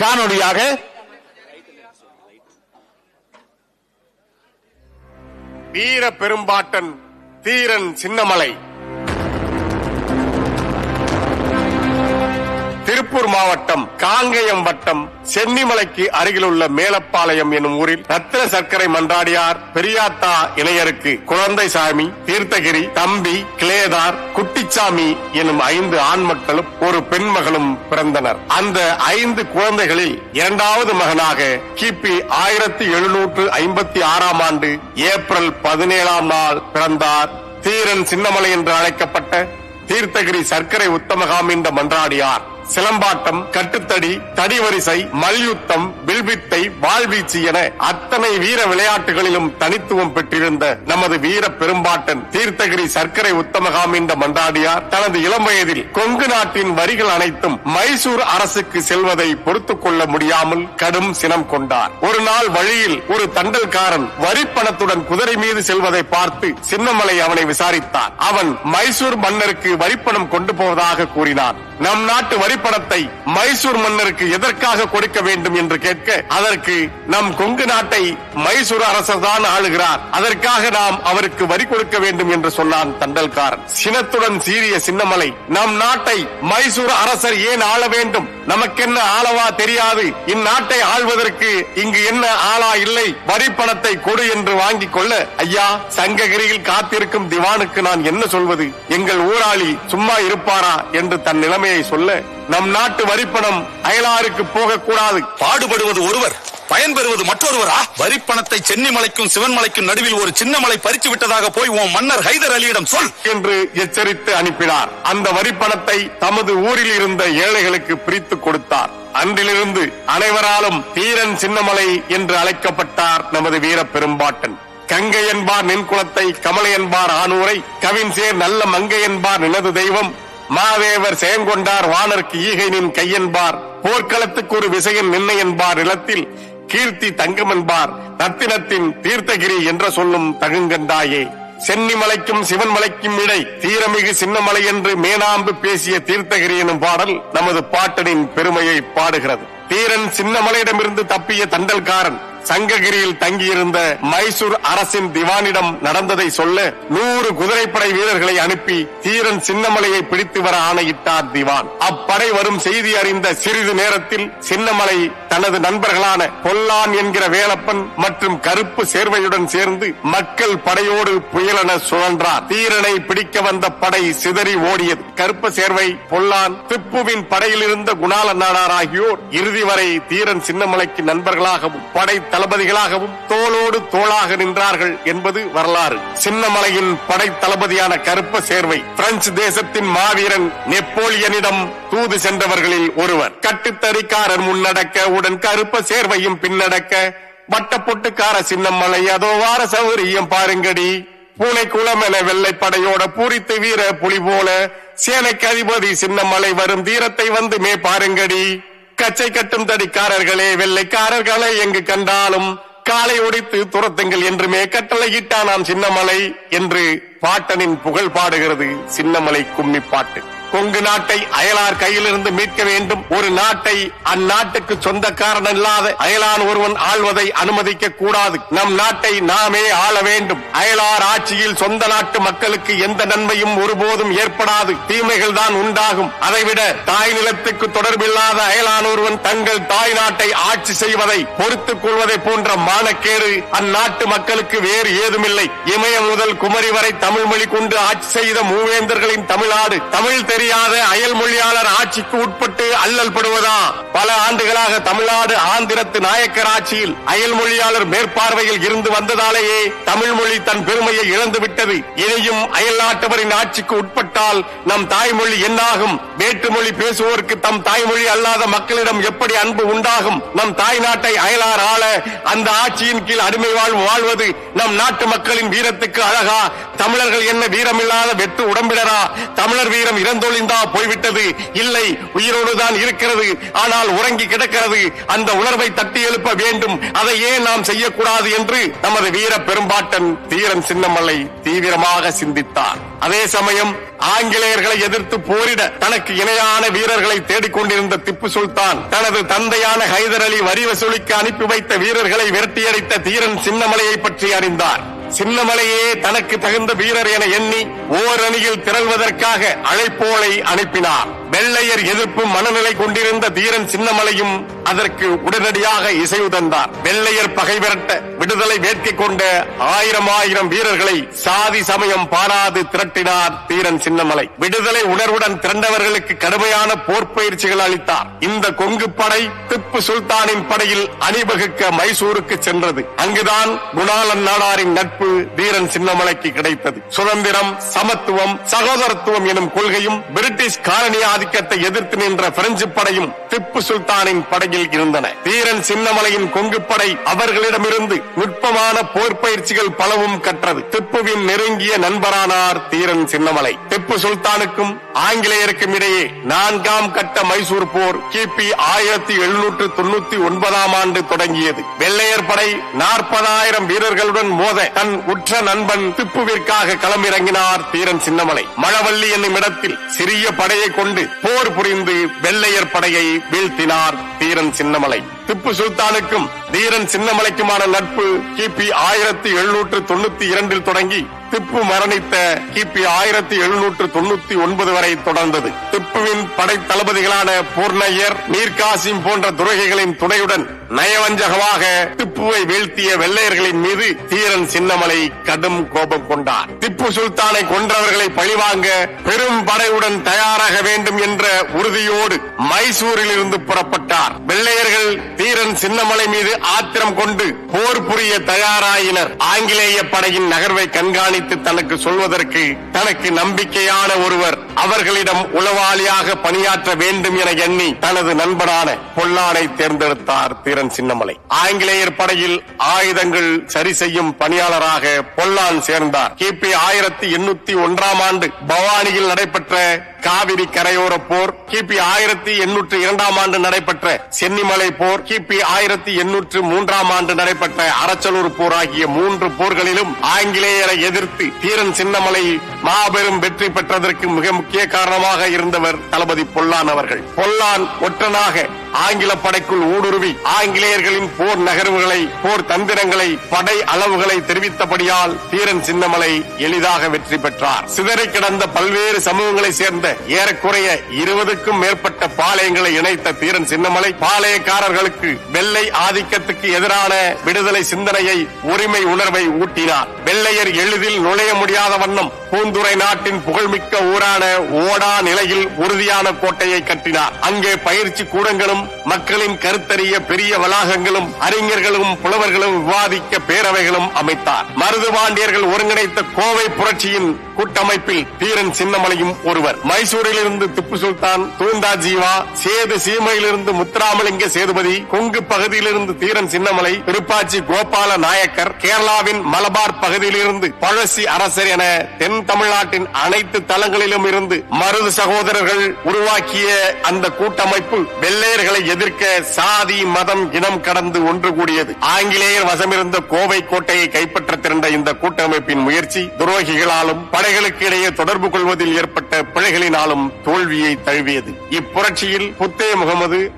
காணொலியாக வீர பெரும்பாட்டன் தீரன் சின்னமலை திருப்பூர் மாவட்டம் காங்கயம் வட்டம் சென்னிமலைக்கு அருகிலுள்ள மேலப்பாளையம் எனும் ஊரில் ரத்தின சர்க்கரை மன்றாடியார் பெரியாத்தா இணையருக்கு குழந்தைசாமி, தீர்த்தகிரி, தம்பி, கிளேதார், குட்டிச்சாமி எனும் 5 ஆண் மக்களும் ஒரு பெண் மகளும் பிறந்தனர். அந்த 5 குழந்தைகளில் இரண்டாவது மகனாக கிபி 1756 ஆண்டு ஏப்ரல் 17 நாள் பிறந்தார் தீரன் சின்னமலை என்று அழைக்கப்பட்ட தீர்த்தகிரி சர்க்கரை உத்தமகாமிந்த மன்றாடியார். சிலம்பாட்டம், கட்டுத்தடி, தடிவரிசை, மல்யுத்தம், வில்வித்தை, வாழ்வீச்சு என அத்தனை வீர விளையாட்டுகளிலும் தனித்துவம் பெற்றிருந்த நமது வீர பெரும்பாட்டன் தீர்த்தகிரி சர்க்கரை உத்தமகாமிந்த மன்றாடியார் தனது இளம் வயதில் கொங்கு நாட்டின் வரிகள் அனைத்தும் மைசூர் அரசுக்கு செல்வதை பொறுத்துக் கொள்ள முடியாமல் கடும் சினம் கொண்டார். ஒரு நாள் வழியில் ஒரு தண்டல்காரன் வரிப்பணத்துடன் குதிரை மீது செல்வதை பார்த்து சின்னமலை அவனை விசாரித்தார். அவன் மைசூர் மன்னருக்கு வரிப்பணம் கொண்டு போவதாக கூறினான். நம் நாட்டு வரிப்பணத்தை மைசூர் மன்னருக்கு எதற்காக கொடுக்க வேண்டும் என்று கேட்க, அதற்கு நம் கொங்கு நாட்டை மைசூர் அரசர் தான் ஆளுகிறார், அதற்காக நாம் அவருக்கு வரி கொடுக்க வேண்டும் என்று சொன்னான் தண்டல்காரன். சினத்துடன் சீறிய சின்னமலை, நம் நாட்டை மைசூர் அரசர் ஏன் ஆள வேண்டும்? நமக்கென்ன ஆளவா தெரியாது? இந்நாட்டை ஆள்வதற்கு இங்கு என்ன ஆளா இல்லை? வரிப்பணத்தை கொடு என்று வாங்கிக் கொள்ள, ஐயா, சங்ககிரியில் காத்திருக்கும் திவானுக்கு நான் என்ன சொல்வது? எங்கள் ஊராளி சும்மா இருப்பாரா என்று தன் நிலைமையை சொல்ல, நம் நாட்டு வரிப்பணம் அயலாருக்கு போகக்கூடாது. பாடுபடுவது ஒருவர், பயன்பெறுவது மற்றொருவரா? வரிப்பணத்தை சென்னிமலைக்கும் சிவன்மலைக்கும் நடுவில் ஒரு சின்ன மலை பறித்து விட்டதாக போய் உன் மன்னர் ஹைதர் அலியிடம் சொல் என்று எச்சரித்து அனுப்பினார். அந்த வரிப்பணத்தை தமது ஊரில் இருந்த ஏழைகளுக்கு பிரித்து கொடுத்தார். அன்றிலிருந்து அனைவராலும் தீரன் சின்னமலை என்று அழைக்கப்பட்டார் நமது வீர பெரும்பாட்டன். கங்கை என்பார் நின்குலத்தை, கமலை என்பார் ஆனூரை, கவின்சேர் நல்ல மங்கை என்பார் நினது தெய்வம், மாதேவர் செயங்கொண்டார் வானர்க்கு ஈகை நின் கையென்பார், போர்க்களத்துக்கு ஒரு விசையன் நின்னை என்பார் நிலத்தில், கீர்த்தி தங்கம் என்பார் ரத்தினத்தின் தீர்த்தகிரி என்ற சொல்லும் தகுங்கண்டாயே. சென்னிமலைக்கும் சிவன்மலைக்கும் இடை தீரமிகு சின்னமலை என்று மேனாம்பு பேசிய தீர்த்தகிரி எனும் பாடல் நமது பாட்டனின் பெருமையை பாடுகிறது. தீரன் சின்னமலையிடமிருந்து தப்பிய தண்டல்காரன் சங்ககிரியில் தங்கியிருந்த மைசூர் அரசின் திவானிடம் நடந்ததை சொல்ல 100 குதிரைப்படை வீரர்களை அனுப்பி தீரன் சின்னமலையை பிடித்து வர ஆணையிட்டார் திவான். அப்படை வரும் செய்தி அறிந்த சிறிது நேரத்தில் சின்னமலை தனது நண்பர்களான பொல்லான் என்கிற வேலப்பன் மற்றும் கருப்பு சேர்வையுடன் சேர்ந்து மக்கள் படையோடு புயலென சுழன்றார். தீரனை பிடிக்க வந்த படை சிதறி ஓடியது. கருப்பு சேர்வை, பொல்லான், திப்புவின் படையில் இருந்த குணால நாடார் ஆகியோர் இறுதி வரை தீரன் சின்னமலைக்கு நண்பர்களாகவும் படை தளபதிகளாகவும் தோளோடு தோளாக நின்றார்கள் என்பது வரலாறு. சின்னமலையின் படை தளபதியான கருப்ப சேர்வை பிரெஞ்சு தேசத்தின் மாவீரன் நெப்போலியனிடம் தூது சென்றவர்களில் ஒருவர். கட்டுத்தறிக்காரர் முன்னடக்க உடன் கருப்ப சேர்வையும் பின்னடக்க, வட்டப்பொட்டுக்கார சின்னமலை அதோ வார சௌரியம் பாருங்கடி, பூனை குளம் என வெள்ளை படையோட பூரித்து வீர புலி போல சேனைக்கு அதிபதி சின்னமலை வரும் தீரத்தை வந்து மே பாருங்கடி, கச்சை கட்டும் தடிக்காரர்களே வெள்ளைக்காரர்களை எங்கு கண்டாலும் காலை ஒடித்து துரத்துங்கள் என்றுமே கட்டளையிட்டானாம் சின்னமலை என்று பாட்டனின் புகழ் பாடுகிறது சின்னமலை கும்மி பாட்டு. கொங்கு நாட்டை அயலார் கையிலிருந்து மீட்க வேண்டும். ஒரு நாட்டை அந்நாட்டுக்கு சொந்தக்காரன் இல்லாத அயலான் ஒருவன் ஆள்வதை அனுமதிக்க கூடாது. நம் நாட்டை நாமே ஆள வேண்டும். அயலார் ஆட்சியில் சொந்த நாட்டு மக்களுக்கு எந்த நன்மையும் ஒருபோதும் ஏற்படாது, தீமைகள் தான் உண்டாகும். அதைவிட தாய் நிலத்துக்கு தொடர்பில்லாத அயலான் ஒருவன் தங்கள் தாய் நாட்டை ஆட்சி செய்வதை பொறுத்துக் கொள்வதை போன்ற மானக்கேடு அந்நாட்டு மக்களுக்கு வேறு ஏதுமில்லை. இமயம் முதல் குமரி வரை தமிழ் மொழி கொண்டு ஆட்சி செய்த மூவேந்தர்களின் தமிழ்நாடு தமிழ் தெரியாத அயல் மொழியாளர் ஆட்சிக்கு உட்பட்டு அல்லல் படுவதா? பல ஆண்டுகளாக தமிழ்நாடு ஆந்திரத்து நாயக்கர் ஆட்சியில் அயல் மொழியாளர் மேற்பார்வையில் இருந்து வந்ததாலேயே தமிழ் மொழி தன் பெருமையை இழந்து விட்டது. இனியும் அயல் நாட்டவரின் ஆட்சிக்கு உட்பட்டால் நம் தாய்மொழி என்னாகும்? வேற்றுமொழி பேசுவோருக்கு தம் தாய்மொழி அல்லாத மக்களிடம் எப்படி அன்பு உண்டாகும்? நம் தாய் நாட்டை அயலார் ஆள அந்த ஆட்சியின் கீழ் அடிமை வாழ்வு வாழ்வது நம் நாட்டு மக்களின் வீரத்துக்கு அழகா? தமிழர்கள் என்ன வீரமில்லாத வெட்டு உடம்பிடரா? தமிழர் வீரம் இறந்தொழிந்தா போய்விட்டது? இல்லை, உயிரோடுதான் இருக்கிறது. ஆனால் உறங்கி கிடக்கிறது. அந்த உணர்வை தட்டி எழுப்ப வேண்டும். அதை ஏன் நாம் செய்யக்கூடாது என்று நமது வீர பெரும்பாட்டன் தீரன் சின்னமலை தீவிரமாக சிந்தித்தார். அதே சமயம் ஆங்கிலேயர்களை எதிர்த்து போரிட தனக்கு இணையான வீரர்களை தேடிக்கொண்டிருந்த திப்பு சுல்தான் தனது தந்தையான ஹைதர் அலி வரி வசூலிக்க அனுப்பி வைத்த வீரர்களை விரட்டியடித்த தீரன் சின்னமலையை பற்றி அறிந்தார். சின்னமலையே தனக்கு தகுந்த வீரர் என எண்ணி ஓரணியில் திரள்வதற்காக அழைப்போலை அனுப்பினார். வெள்ளையர் எதிர்ப்பு மனநிலை கொண்டிருந்த தீரன் சின்னமலையும் அதற்கு உடனடியாக இசைவு தந்தார். வெள்ளையர் பகை விரட்ட விடுதலை வேட்கை கொண்ட ஆயிரம் வீரர்களை சாதி சமயம் பாராது திரட்டினார் தீரன் சின்னமலை. விடுதலை உணர்வுடன் திரண்டவர்களுக்கு கடுமையான போர் பயிற்சிகள் அளித்தார். இந்த கொங்கு படை திப்பு சுல்தானின் படையில் அணிவகுக்க மைசூருக்கு சென்றது. அங்குதான் குணாளன் நாடாரின் நட்பு தீரன் சின்னமலைக்கு கிடைத்தது. சுதந்திரம், சமத்துவம், சகோதரத்துவம் எனும் கொள்கையும் பிரிட்டிஷ் காலனி ஆதிக்கத்தை எதிர்த்து நின்ற பிரெஞ்சு படையும் திப்பு சுல்தானின் படையில் இருந்தன. தீரன் சின்னமலையின் கொங்கு படை அவர்களிடமிருந்து நுட்பமான போர் பயிற்சிகள் பலவும் கற்றது. திப்புவின் நெருங்கிய நண்பரானார் தீரன் சின்னமலை. திப்பு சுல்தானுக்கும் ஆங்கிலேயருக்கும் இடையே 4ஆம் கட்ட மைசூர் போர் கிபி 1799 ஆண்டு தொடங்கியது. வெள்ளையர் படை 40,000 வீரர்களுடன் மோத தன் உற்ற நண்பன் திப்புவிற்காக களமிறங்கினார் தீரன் சின்னமலை. மழவள்ளி என்னும் இடத்தில் சிறிய படையை கொண்டு போர் புரிந்து வெள்ளையர் படையை வீழ்த்தினார் தீரன் சின்னமலை. திப்பு சுல்தானுக்கும் தீரன் சின்னமலைக்குமான நட்பு கிபி 1792 தொடங்கி திப்பு மரணித்த கிபி 1799 வரை தொடர்ந்தது. திப்புவின் படை தளபதிகளான பூர்ணையர், மீர்காசிம் போன்ற துரோகிகளின் துணையுடன் நயவஞ்சகமாக திப்புவை வீழ்த்திய வெள்ளையர்களின் மீது தீரன் சின்னமலை கடும் கோபம் கொண்டார். திப்பு சுல்தானை கொன்றவர்களை பழிவாங்க பெரும் படையுடன் தயாராக வேண்டும் என்ற உறுதியோடு மைசூரில் இருந்து புறப்பட்டார். வெள்ளையர்கள் தீரன் சின்னமலை மீது ஆத்திரம் கொண்டு போர் புரிய தயாராயினர். ஆங்கிலேய படையின் நகர்வை கண்காணித்து தனக்கு சொல்வதற்கு தனக்கு நம்பிக்கையான ஒருவர் அவர்களிடம் உளவாளியாக பணியாற்ற வேண்டும் என எண்ணி தனது நண்பனான பொல்லானை தேர்ந்தெடுத்தார் தீரன் சின்னமலை. ஆங்கிலேயர் படையில் ஆயுதங்கள் சரி செய்யும் பணியாளராக பொல்லான் சேர்ந்தார். கிபி 1801 ஆண்டு பவானியில் நடைபெற்ற காவிரி கரையோர போர், கிபி 1802 ஆண்டு நடைபெற்ற சென்னிமலை போர், கிபி 1803 ஆண்டு நடைபெற்ற அரச்சலூர் போர் ஆகிய 3 போர்களிலும் ஆங்கிலேயரை எதிர்த்து தீரன் சின்னமலை மாபெரும் வெற்றி பெற்றதற்கு மிக முக்கிய காரணமாக இருந்தவர் தளபதி பொல்லான் அவர்கள். பொல்லான் ஒற்றனாக ஆங்கில படைக்குள் ஊடுருவி ஆங்கிலேயர்களின் போர் நகர்வுகளை, போர் தந்திரங்களை, படை அளவுகளை தெரிவித்தபடியால் தீரன் சின்னமலை எளிதாக வெற்றி பெற்றார். சிதறி கிடந்த பல்வேறு சமூகங்களை சேர்ந்த ஏறக்குறைய 20க்கும் மேற்பட்ட பாளையங்களை இணைத்த தீரன் சின்னமலை பாளையக்காரர்களுக்கு வெள்ளை ஆதிக்கத்துக்கு எதிரான விடுதலை சிந்தனையை, உரிமை உணர்வை ஊட்டினார். வெள்ளையர் எளிதில் நுழைய முடியாத வண்ணம் பூந்துரை நாட்டின் புகழ்மிக்க ஊரான ஓடா நிலையில் உறுதியான கோட்டையை கட்டினார். அங்கே பயிற்சி கூடங்களும், மக்களின் கருத்தறிய பெரிய வளாகங்களும், அறிஞர்களும் புலவர்களும் விவாதிக்க பேரவைகளும் அமைத்தார். மருதுபாண்டியர்கள் ஒருங்கிணைத்த கோவை புரட்சியின் கூட்டமைப்பில் தீரன் சின்னமலையும் ஒருவர். மைசூரில் இருந்து திப்பு சுல்தான், தூந்தா ஜீவா, சேது சீமையிலிருந்து முத்துராமலிங்க சேதுபதி, கொங்கு பகுதியிலிருந்து தீரன் சின்னமலை, திருப்பாச்சி கோபால நாயக்கர், கேரளாவின் மலபார் பகுதியிலிருந்து பழசி அரசர் என தென் தமிழ்நாட்டின் அனைத்து தளங்களிலும் இருந்து மருது சகோதரர்கள் உருவாக்கிய அந்த கூட்டமைப்பு வெள்ளையர்களை எதிர்க்க சாதி, மதம், இனம் கடந்து ஒன்று கூடியது. ஆங்கிலேயர் வசமிருந்த கோவை கோட்டையை கைப்பற்ற திரண்ட இந்த கூட்டமைப்பின் முயற்சி துரோகிகளாலும் படைகளுக்கு இடையே தொடர்பு கொள்வதில் ஏற்பட்ட பிழைகளினாலும் தோல்வியை தழுவியது. இப்புரட்சியில் புத்தே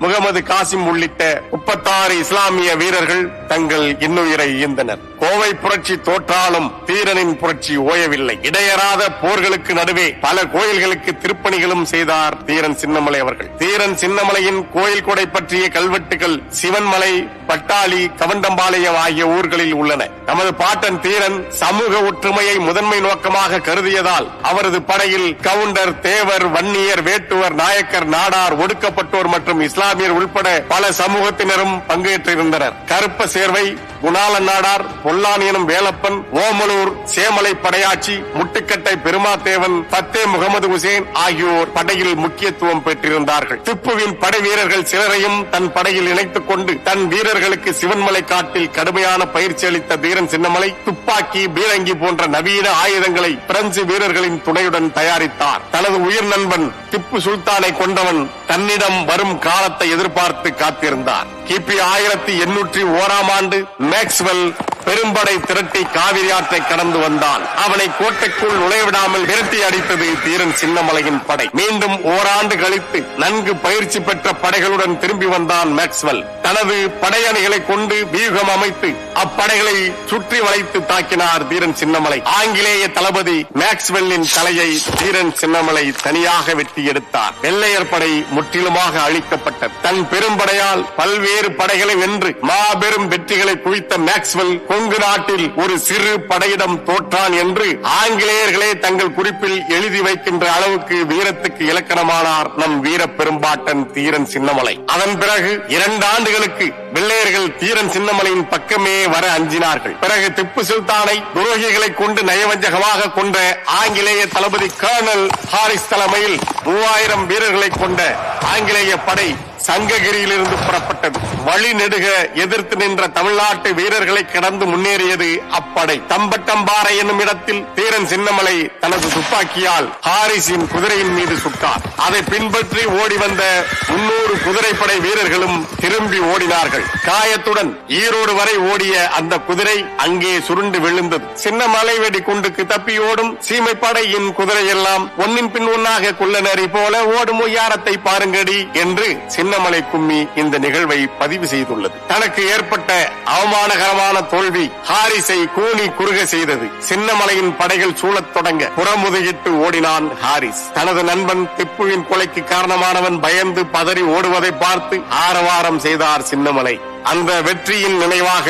முகமது காசிம் உள்ளிட்ட 36 இஸ்லாமிய வீரர்கள் தங்கள் இன்னுயிரை ஈந்தனர். கோவை புரட்சி தோற்றாலும் தீரனின் புரட்சி ஓயவில்லை. இடையறாத போர்களுக்கு நடுவே பல கோயில்களுக்கு திருப்பணிகளும் செய்தார் தீரன் சின்னமலை அவர்கள். தீரன் சின்னமலையின் கோயில் கொடை பற்றிய கல்வெட்டுகள் சிவன்மலை, பட்டாளி, கவண்டம்பாளையம் ஆகிய ஊர்களில் உள்ளன. நமது பாட்டன் தீரன் சமூக ஒற்றுமையை முதன்மை நோக்கமாக கருதியதால் அவரது படையில் கவுண்டர், தேவர், வன்னியர், வேட்டுவர், நாயக்கர், நாடார், ஒடுக்கப்பட்டோர் மற்றும் இஸ்லாமியர் உள்பட பல சமூகத்தினரும் பங்கேற்றிருந்தனர். கருப்ப சேர்வை, குணாளன் நாடார், பொல்லான் எனும் வேலப்பன், ஓமலூர், சேமலை படையாச்சி, முட்டுக்கட்டை பெருமாத்தேவன், பத்தே முகமது உசேன் ஆகியோர் படையில் முக்கியத்துவம் பெற்றிருந்தார்கள். திப்புவின் படை வீரர்கள் சிலரையும் தன் படையில் இணைத்துக் கொண்டு தன் வீரர்களுக்கு சிவன்மலை காட்டில் கடுமையான பயிற்சி அளித்த தீரன் சின்னமலை துப்பாக்கி, பீரங்கி போன்ற நவீன ஆயுதங்களை பிரெஞ்சு வீரர்களின் துணையுடன் தயாரித்தார். தனது உயிர் நண்பன் திப்பு சுல்தானை கொண்டவன் தன்னிடம் வரும் காலத்தை எதிர்பார்த்து காத்திருந்தார். கிபி 1801 ஆண்டு மேக்ஸ்வெல் பெரும்படை திரட்டி காவிரி ஆற்றை கடந்து வந்தான். அவனை கோட்டைக்குள் நுழைவிடாமல் விரட்டி அடித்தது தீரன் சின்னமலையின் படை. மீண்டும் ஓராண்டு கழித்து நன்கு பயிற்சி பெற்ற படைகளுடன் திரும்பி வந்தான் மேக்ஸ்வெல். தனது படையணிகளை கொண்டு வியூகம் அமைத்து அப்படைகளை சுற்றி வளைத்து தாக்கினார் தீரன் சின்னமலை. ஆங்கிலேய தளபதி மேக்ஸ்வெல்லின் தலையை தீரன் சின்னமலை தனியாக வெட்டி எடுத்தார். வெள்ளையர் படை முற்றிலுமாக அழிக்கப்பட்டது. தன் பெரும்படையால் பல்வேறு படைகளை வென்று மாபெரும் வெற்றிகளை குவித்த மேக்ஸ்வெல் கொங்கு நாட்டில் ஒரு சிறு படையிடம் தோற்றான் என்று ஆங்கிலேயர்களே தங்கள் குறிப்பில் எழுதி வைக்கின்ற அளவுக்கு வீரத்துக்கு இலக்கணமானார் நம் வீர பெரும்பாட்டன் தீரன் சின்னமலை. அதன் பிறகு 2 ஆண்டுகளுக்கு வெள்ளையர்கள் தீரன் சின்னமலையின் பக்கமே வர அஞ்சினார்கள். பிறகு திப்பு சுல்தானை துரோகிகளை கொண்டு நயவஞ்சகமாக கொண்ட ஆங்கிலேய தளபதி கர்னல் ஹாரிஸ் தலைமையில் 3000 வீரர்களை கொண்ட ஆங்கிலேய படை சங்ககிரியிலிருந்து புறப்பட்டது. வழி நெடுக எதிர்த்து நின்ற தமிழ்நாட்டு வீரர்களை கடந்து முன்னேறியது அப்படை. தம்பட்டம்பாறை என்னும் இடத்தில் தீரன் சின்னமலை தனது துப்பாக்கியால் ஹாரிஸின் குதிரையின் மீது சுட்டார். அதை பின்பற்றி ஓடி வந்த 300 குதிரைப்படை வீரர்களும் திரும்பி ஓடினார்கள். காயத்துடன் ஈரோடு வரை ஓடிய அந்த குதிரை அங்கே சுருண்டு விழுந்தது. சின்னமலை வெடி குண்டுக்கு தப்பி ஓடும் சீமைப்படையின் குதிரை எல்லாம் ஒன்னின் பின் ஒன்னாக குள்ளநரி போல ஓடும் ஒய்யாரத்தை பாருங்கடி என்று சின்னமலை கும்மி இந்த நிகழ்வை பதிவு செய்துள்ளது. தனக்கு ஏற்பட்ட அவமானகரமான தோல்வி ஹாரிஸை கூனி குறுக செய்தது. சின்னமலையின் படைகள் சூழத் தொடங்க புறமுதுகிட்டு ஓடினான் ஹாரிஸ். தனது நண்பன் திப்புவின் கொலைக்கு காரணமானவன் பயந்து பதறி ஓடுவதை பார்த்து ஆரவாரம் செய்தார் சின்னமலை. அந்த வெற்றியின் நினைவாக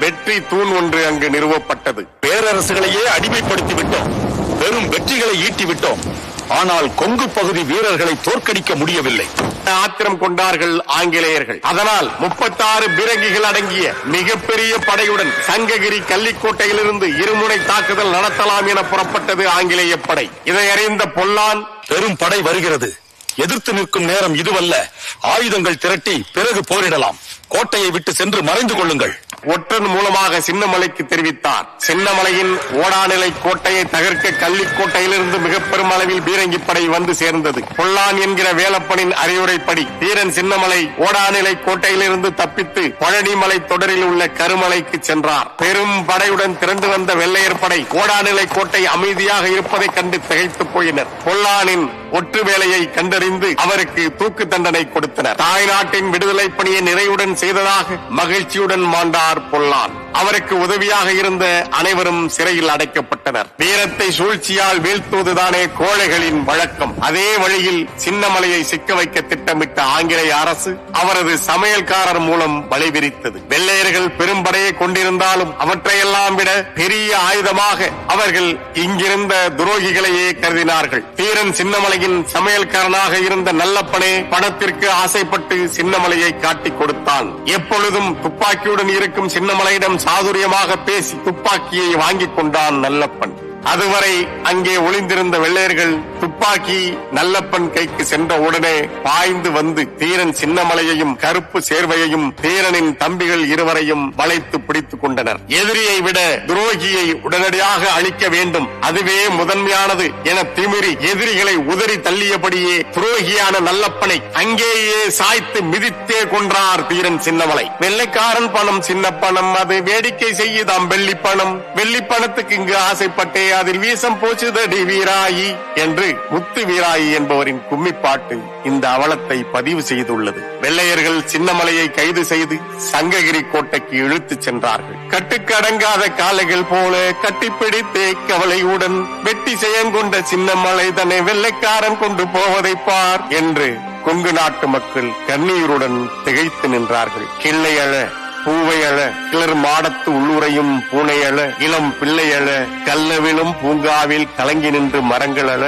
வெற்றி தூண் ஒன்று அங்கு நிறுவப்பட்டது. பேரரசுகளையே அடிமைப்படுத்தி விட்டோம், பெரும் வெற்றிகளை ஈட்டிவிட்டோம். ஆனால் கொங்கு பகுதி வீரர்களை தோற்கடிக்க முடியவில்லை. ஆத்திரம் கொண்டார்கள் ஆங்கிலேயர்கள். அதனால் 36 பீரங்கிகள் அடங்கிய மிகப்பெரிய படையுடன் சங்ககிரி கள்ளிக்கோட்டையிலிருந்து இருமுனை தாக்குதல் நடத்தலாம் என புறப்பட்டது ஆங்கிலேய படை. இதை அறிந்த பொல்லான், பெரும் படை வருகிறது, எதிர்த்து நிற்கும் நேரம் இதுவல்ல, ஆயுதங்கள் திரட்டி பிறகு போரிடலாம், கோட்டையை விட்டு சென்று மறைந்து கொள்ளுங்கள் ஒற்றன் மூலமாக சின்னமலைக்கு தெரிவித்தார். சின்னமலையின் ஓடாநிலை கோட்டையை தகர்க்க கள்ளிக்கோட்டையிலிருந்து மிக பெரும் அளவில் பீரங்கி படை வந்து சேர்ந்தது. பொல்லான் என்கிற வேலப்பனின் அறிவுரைப்படி தீரன் சின்னமலை ஓடாநிலை கோட்டையிலிருந்து தப்பித்து பழனிமலை தொடரில் உள்ள கருமலைக்கு சென்றார். பெரும் படையுடன் திரண்டு வந்த வெள்ளையர் படை ஓடாநிலை கோட்டை அமைதியாக இருப்பதை கண்டு திகைத்து போயினர். பொல்லானின் ஒற்று வேலையை கண்டறிந்து அவருக்கு தூக்கு தண்டனை கொடுத்தனர். தாய்நாட்டின் விடுதலை பணியை நிறைவுடன் செய்ததாக மகிழ்ச்சியுடன் மாண்டார் பொல்லான். அவருக்கு உதவியாக இருந்த அனைவரும் சிறையில் அடைக்கப்பட்டனர். வீரத்தை சூழ்ச்சியால் வீழ்த்துவதுதானே கோழைகளின் வழக்கம். அதே வழியில் சின்னமலையை சிக்க வைக்க திட்டமிட்ட ஆங்கிலேய அரசு அவரது சமையல்காரர் மூலம் வலை விரித்தது. வெள்ளையர்கள் பெரும்படையை கொண்டிருந்தாலும் அவற்றையெல்லாம் விட பெரிய ஆயுதமாக அவர்கள் இங்கிருந்த துரோகிகளையே கருதினார்கள். தீரன் சின்னமலையின் சமையல்காரனாக இருந்த நல்லப்பனே பணத்திற்கு ஆசைப்பட்டு சின்னமலையை காட்டிக் கொடுத்தான். எப்பொழுதும் துப்பாக்கியுடன் இருக்கும் சின்னமலையிடம் சாதுரியமாக பேசி துப்பாக்கியை வாங்கிக் கொண்டான் நல்லப்பன். அதுவரை அங்கே ஒளிந்திருந்த வெள்ளையர்கள் துப்பாக்கி நல்லப்பன் கைக்கு சென்ற உடனே பாய்ந்து வந்து தீரன் சின்னமலையையும் கருப்பு சேர்வையையும் தீரனின் தம்பிகள் இருவரையும் வளைத்து பிடித்துக் கொண்டனர். எதிரியை விட துரோகியை உடனடியாக அழிக்க வேண்டும், அதுவே முதன்மையானது என திமிரி எதிரிகளை உதறி தள்ளியபடியே துரோகியான நல்லப்பனை அங்கேயே சாய்த்து மிதித்தே கொன்றார் தீரன் சின்னமலை. வெள்ளைக்காரன் பணம் சின்ன பணம், அது வேடிக்கை செய்யுதாம் வெள்ளி பணம், வெள்ளி பணத்துக்கு இங்கு ஆசைப்பட்டே அதில் வீசம் போச்சுதடி வீராயி என்று முத்து வீராயி என்பவரின் கும்மிப்பாட்டு இந்த அவலத்தை பதிவு செய்துள்ளது. வெள்ளையர்கள் சின்னமலையை கைது செய்து சங்ககிரி கோட்டைக்கு இழுத்துச் சென்றார்கள். கட்டுக்கு அடங்காத காளைகள் போல கட்டிப்பிடித்தே கவலையுடன் வெட்டி செயங்கொண்ட சின்னமலை தன்னை வெள்ளைக்காரன் கொண்டு போவதை பார் என்று கொங்கு நாட்டு மக்கள் கண்ணீருடன் திகைத்து நின்றார்கள். கிள்ளையழ பூவையழ கிளர் மாடத்து உள்ளுரையும் பூனையழ இளம் பிள்ளையழ கல்லவிலும் பூங்காவில் கலங்கி நின்று மரங்களழ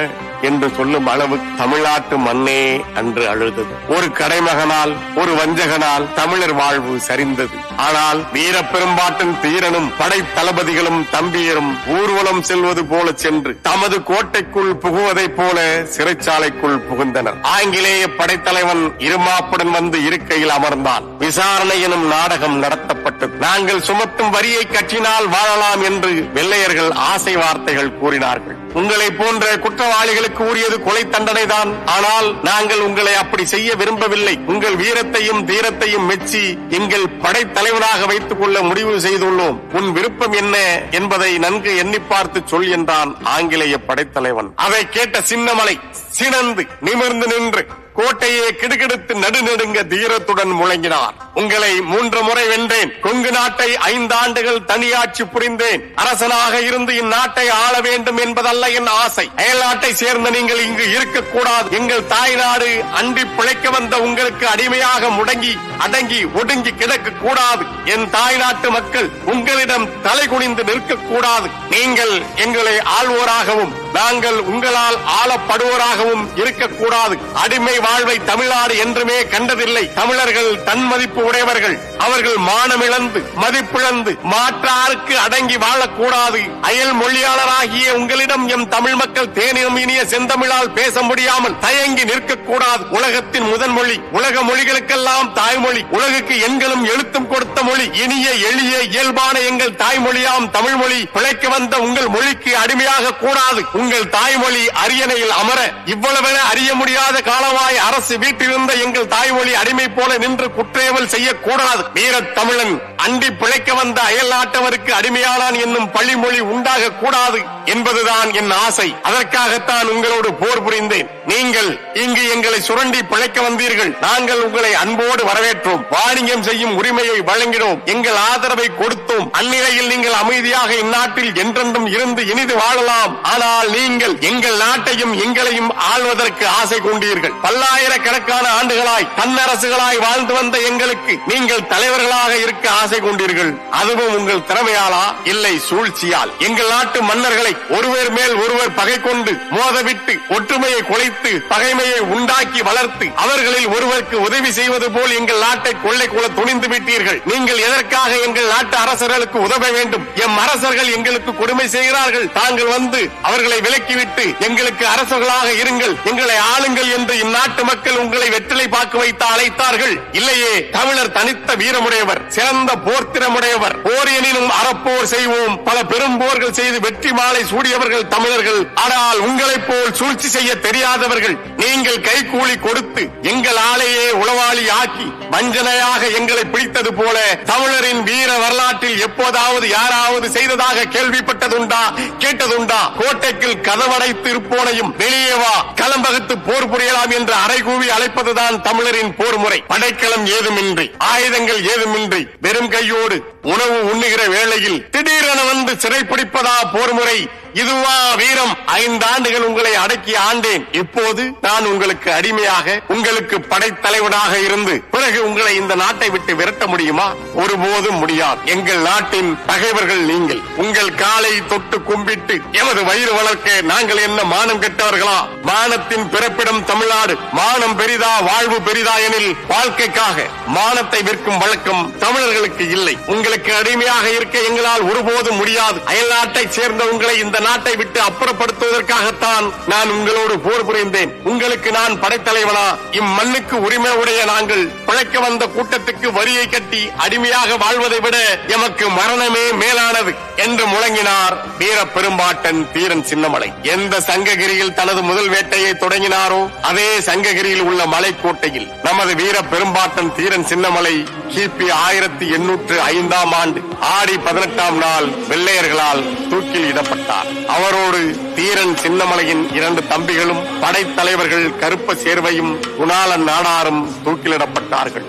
என்று சொல்லும் அளவு தமிழ்நாட்டு மண்ணே அன்று அழுதது. ஒரு கடைமகனால் ஒரு வஞ்சகனால் தமிழர் வாழ்வு சரிந்தது. ஆனால் வீரப்பெரும்பாட்டன் தீரனும் படை தளபதிகளும் தம்பியரும் ஊர்வலம் செல்வது போல சென்று தமது கோட்டைக்குள் புகுவதைப் போல சிறைச்சாலைக்குள் புகுந்தனர். ஆங்கிலேய படைத்தலைவன் இருமாப்புடன் வந்து இருக்கையில் அமர்ந்தான். விசாரணை எனும் நாடகம் நடத்தப்பட்டது. நாங்கள் சுமத்தும் வரியை கற்றினால் வாழலாம் என்று வெள்ளையர்கள் ஆசை வார்த்தைகள் கூறினார்கள். உங்களை போன்ற குற்றவாளிகளுக்கு உரியது கொலை தண்டனை தான். ஆனால் நாங்கள் உங்களை அப்படி செய்ய விரும்பவில்லை. உங்கள் வீரத்தையும் தீரத்தையும் மெச்சி எங்கள் படைத்தலைவராக வைத்துக் கொள்ள முடிவு செய்துள்ளோம். உன் விருப்பம் என்ன என்பதை நன்கு எண்ணி பார்த்து சொல் என்றான் ஆங்கிலேய படைத்தலைவன். அதை கேட்ட சின்னமலை சினந்து நிமிர்ந்து நின்று கோட்டையை கிடுகிடுத்து நடுநடுங்க தீரத்துடன் முழங்கினார். உங்களை 3 முறை வென்றேன். கொங்கு நாட்டை 5 ஆண்டுகள் தனியாட்சி புரிந்தேன். அரசனாக இருந்து இந்நாட்டை ஆள வேண்டும் என்பதல்ல என் ஆசை. அயல் நாட்டை சேர்ந்த நீங்கள் இங்கு இருக்கக்கூடாது. எங்கள் தாய் நாடு அண்டி பிழைக்க வந்த உங்களுக்கு அடிமையாக முடங்கி அடங்கி ஒடுங்கி கிடக்க கூடாது. என் தாய் நாட்டு மக்கள் உங்களிடம் தலை குனிந்து நிற்கக்கூடாது. நீங்கள் எங்களை ஆள்வோராகவும் நாங்கள் உங்களால் ஆளப்படுவோராகவும் இருக்கக்கூடாது. அடிமை வாழ்வை தமிழ்நாடு என்றுமே கண்டதில்லை. தமிழர்கள் தன்மதிப்பு உடையவர்கள். அவர்கள் மானமிழந்து மதிப்பிழந்து மாற்றாருக்கு அடங்கி வாழக்கூடாது. அயல் மொழியாளராகிய உங்களிடம் எம் தமிழ் மக்கள் தேனினும் இனிய செந்தமிழால் பேச முடியாமல் தயங்கி நிற்கக்கூடாது. உலகத்தின் முதன் மொழி, உலக மொழிகளுக்கெல்லாம் தாய்மொழி, உலகுக்கு எண்களும் எழுத்தும் கொடுத்த மொழி, இனிய எளிய இயல்பான எங்கள் தாய்மொழியாம் தமிழ் மொழி பிழைக்க வந்த உங்கள் மொழிக்கு அடிமையாக கூடாது. உங்கள் தாய்மொழி அரியணையில் அமர இவ்வளவென அறிய முடியாத காலமாய் அரசு வீட்டிலிருந்த எங்கள் தாய்மொழி அடிமை போல நின்று குற்றேவல் செய்யக்கூடாது. வீரத் தமிழன் அண்டி பிழைக்க வந்த அயல் நாட்டவருக்கு அடிமையானான் என்னும் பழிமொழி உண்டாக கூடாது என்பதுதான் என் ஆசை. அதற்காகத்தான் உங்களோடு போர் புரிந்தேன். நீங்கள் இங்கு எங்களை சுரண்டி பிழைக்க வந்தீர்கள். நாங்கள் உங்களை அன்போடு வரவேற்றோம். வாணிகம் செய்யும் உரிமையை வழங்கினோம். எங்கள் ஆதரவை கொடுத்தோம். அந்நிலையில் நீங்கள் அமைதியாக இந்நாட்டில் என்றென்றும் இருந்து இனிது வாழலாம். ஆனால் நீங்கள் எங்கள் நாட்டையும் எங்களையும் ஆள்வதற்கு ஆசை கொண்டீர்கள். பல்லாயிரக்கணக்கான ஆண்டுகளாய் தன்னரசுகளாய் வாழ்ந்து வந்த எங்களுக்கு நீங்கள் தலைவர்களாக இருக்க ஆசை கொண்டீர்கள். அதுவும் உங்கள் திறமையாலா இல்லை சூழ்ச்சியால்? எங்கள் நாட்டு மன்னர்களை ஒருவர் மேல் ஒருவர் பகை கொண்டு மோதவிட்டு ஒற்றுமையை குலைத்து பகைமையை உண்டாக்கி வளர்த்து அவர்களில் ஒருவருக்கு உதவி செய்வது போல் எங்கள் நாட்டை கொள்ளை கொள்ள துணிந்து விட்டீர்கள். நீங்கள் எதற்காக எங்கள் நாட்டு அரசர்களுக்கு உதவ வேண்டும்? எம் அரசர்கள் எங்களுக்கு கொடுமை செய்கிறார்கள். தாங்கள் வந்து அவர்களை விலக்கிவிட்டு எங்களுக்கு அரசர்களாக இருங்கள், எங்களை ஆளுங்கள் என்று இந்நாட்டு மக்கள் உங்களை வெற்றிலை பாக்கு வைத்து அழைத்தார்கள். இல்லையே, தமிழர் தனித்த வீரமுடையவர், சிறந்த போர்த்திறமுடையவர். போர் எனினும் அறப்போர் செய்வோம். பல பெரும் போர்கள் செய்து வெற்றி மாலை சூடியவர்கள் தமிழர்கள். ஆனால் உங்களைப் போல் சூழ்ச்சி செய்ய தெரியாதவர்கள். நீங்கள் கைகூலி கொடுத்து எங்கள் ஆளையே உளவாளி ஆக்கி வஞ்சனையாக எங்களை பிடித்தது போல தமிழரின் வீர வரலாற்றில் எப்போதாவது யாராவது செய்ததாக கேள்விப்பட்டதுண்டா, கேட்டதுண்டா? கோட்டைக்குள் கதவடைத்து இருப்போனையும் வெளியே வா, களம்பகத்து போர் புரியலாம் என்று அறைகூவி அழைப்பதுதான் தமிழரின் போர் முறை. படைக்கலம் ஏதுமின்றி ஆயுதங்கள் ஏதுமின்றி வெறும் கையோடு உணவு உண்ணுகிற வேளையில் திடீரென வந்து சிறைப்பிடிப்பதா போர் முறை? இதுவா வீரம்? 5 ஆண்டுகள் உங்களை அடக்கி ஆண்டேன். இப்போது நான் உங்களுக்கு அடிமையாக உங்களுக்கு படைத்தலைவனாக இருந்து பிறகு உங்களை இந்த நாட்டை விட்டு விரட்ட முடியுமா? ஒருபோதும் முடியாது. எங்கள் நாட்டின் பகைவர்கள் நீங்கள். உங்கள் காலை தொட்டு கும்பிட்டு எமது வயிறு வளர்க்க நாங்கள் என்ன மானம் கெட்டவர்களா? மானத்தின் பிறப்பிடம் தமிழ்நாடு. மானம் பெரிதா வாழ்வு பெரிதா எனில் வாழ்க்கைக்காக மானத்தை விற்கும் வழக்கம் தமிழர்களுக்கு இல்லை. உங்களுக்கு அடிமையாக இருக்க எங்களால் ஒருபோதும் முடியாது. அயல் நாட்டை சேர்ந்த உங்களை இந்த நாட்டை விட்டு அப்புறப்படுத்துவதற்காகத்தான் நான் உங்களோடு போர் புரிந்தேன். உங்களுக்கு நான் படைத்தலைவனா? இம்மண்ணுக்கு உரிமை உடைய நாங்கள் பிழைக்க வந்த கூட்டத்துக்கு வரியை கட்டி அடிமையாக வாழ்வதை விட எமக்கு மரணமே மேலானது என்று முழங்கினார் வீர பெரும்பாட்டன் தீரன் சின்னமலை. எந்த சங்ககிரியில் தனது முதல் வேட்டையை தொடங்கினாரோ அதே சங்ககிரியில் உள்ள மலைக்கோட்டையில் நமது வீர பெரும்பாட்டன் தீரன் சின்னமலை கிபி 1805ஆம் ஆண்டு ஆடி 18ஆம் நாள் வெள்ளையர்களால் தூக்கில் இடப்பட்டார். அவரோடு தீரன் சின்னமலையின் 2 தம்பிகளும் படைத்தலைவர்கள் கருப்ப சேர்வையும் குணாளன் நாடாரும் தூக்கிலிடப்பட்டார்கள்.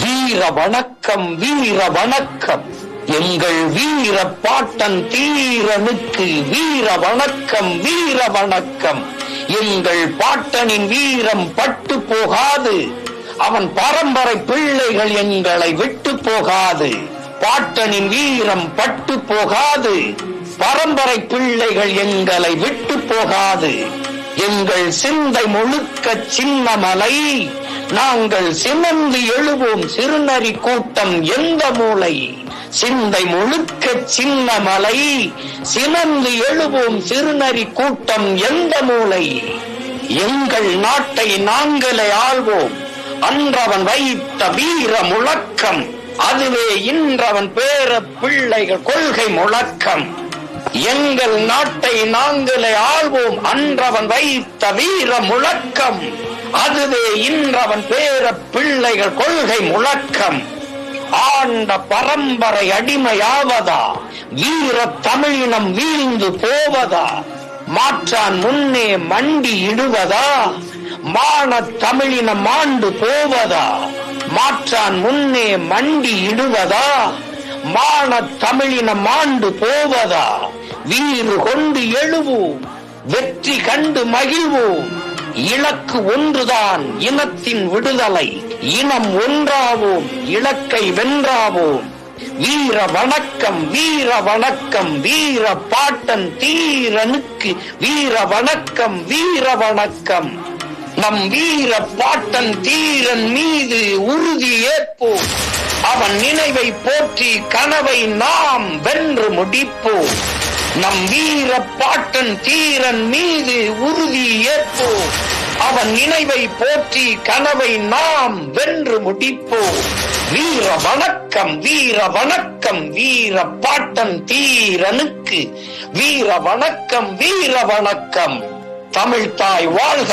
வீர வணக்கம், வீர வணக்கம். எங்கள் வீர பாட்டன் தீரனுக்கு வீர வணக்கம், வீர வணக்கம். எங்கள் பாட்டனின் வீரம் பட்டு போகாது. அவன் பரம்பரை பிள்ளைகள் எங்களை விட்டு போகாது. பாட்டனின் வீரம் பட்டு போகாது. பரம்பரை பிள்ளைகள் எங்களை விட்டு போகாது. எங்கள் சிந்தை முழுக்க சின்னமலை. நாங்கள் சினந்து எழுவோம் சிறுநரி கூட்டம் எந்த மூலை. சிந்தை முழுக்க சின்னமலை. சினந்து எழுவோம் சிறுநரி கூட்டம் எந்த மூலை. எங்கள் நாட்டை நாங்களே ஆள்வோம். அன்றவன் வைத்த வீர முழக்கம் அதுவே இன்றவன் பேர பிள்ளைகள் கொள்கை முழக்கம். எங்கள் நாட்டை நாங்களே ஆள்வோம் அன்றவன் வைத்த வீர முழக்கம். அதுவே இன்றவன் பேர பிள்ளைகள் கொள்கை முழக்கம். ஆண்ட பரம்பரை அடிமையாவதா, வீர தமிழினம் வீழ்ந்து போவதா, மாற்றான் முன்னே மண்டி இடுவதா, மான தமிழினம் மாண்டு போவதா, மாற்றான் முன்னே மண்டி இடுவதா, மான தமிழினம் மாண்டு போவதா, வீறு கொண்டு எழுவோம், வெற்றி கண்டு மகிழ்வோம். இலக்கு ஒன்றுதான் இனத்தின் விடுதலை, இனம் ஒன்றாவோம், இலக்கை வென்றாவோம். வீர வணக்கம், வீர வணக்கம், வீர பாட்டன் தீரனுக்கு வீர வணக்கம், வீர வணக்கம். நம் வீர பாட்டன் தீரன் மீது உறுதி ஏற்போம். அவன் நினைவை போற்றி கனவை நாம் வென்று முடிப்போம். நம் வீர பாட்டன் தீரன் மீது உறுதி ஏற்போம். அவன் நினைவை போற்றி கனவை நாம் வென்று முடிப்போம். வீர வணக்கம், வீர வணக்கம், வீர பாட்டன் தீரனுக்கு வீர வணக்கம், வீர வணக்கம். தமிழ் தாய் வாழ்க,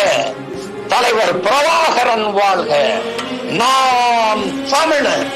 தலைவர் பிரபாகரன் வாழ்க. நாம் தமிழர்.